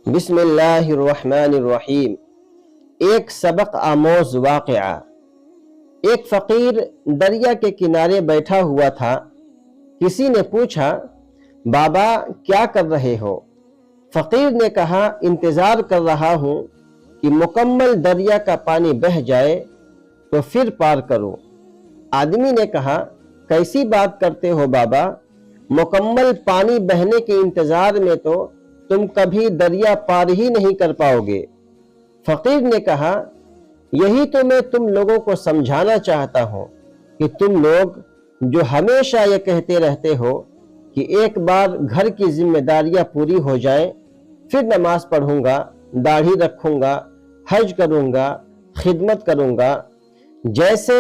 بسم اللہ الرحمن الرحیم۔ ایک سبق آموز واقعہ۔ ایک فقیر دریا کے کنارے بیٹھا ہوا تھا۔ کسی نے پوچھا، بابا کیا کر رہے ہو؟ فقیر نے کہا، انتظار کر رہا ہوں کہ مکمل دریا کا پانی بہہ جائے تو پھر پار کروں۔ آدمی نے کہا، کیسی بات کرتے ہو بابا؟ مکمل پانی بہنے کے انتظار میں تو تم کبھی دریا پار ہی نہیں کر پاؤ گے۔ فقیر نے کہا، یہی تو میں تم لوگوں کو سمجھانا چاہتا ہوں کہ تم لوگ جو ہمیشہ یہ کہتے رہتے ہو کہ ایک بار گھر کی ذمہ داریاں پوری ہو جائیں پھر نماز پڑھوں گا، داڑھی رکھوں گا، حج کروں گا، خدمت کروں گا، جیسے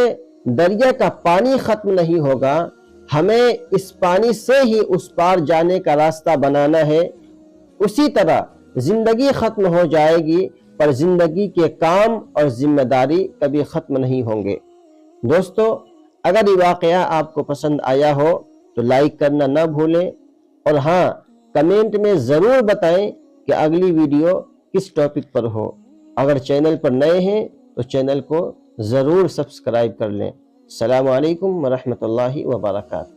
دریا کا پانی ختم نہیں ہوگا، ہمیں اس پانی سے ہی اس پار جانے کا راستہ بنانا ہے، اسی طرح زندگی ختم ہو جائے گی پر زندگی کے کام اور ذمہ داری کبھی ختم نہیں ہوں گے۔ دوستو، اگر یہ واقعہ آپ کو پسند آیا ہو تو لائک کرنا نہ بھولیں، اور ہاں، کمنٹ میں ضرور بتائیں کہ اگلی ویڈیو کس ٹاپک پر ہو۔ اگر چینل پر نئے ہیں تو چینل کو ضرور سبسکرائب کر لیں۔ السلام علیکم ورحمۃ اللہ وبرکاتہ۔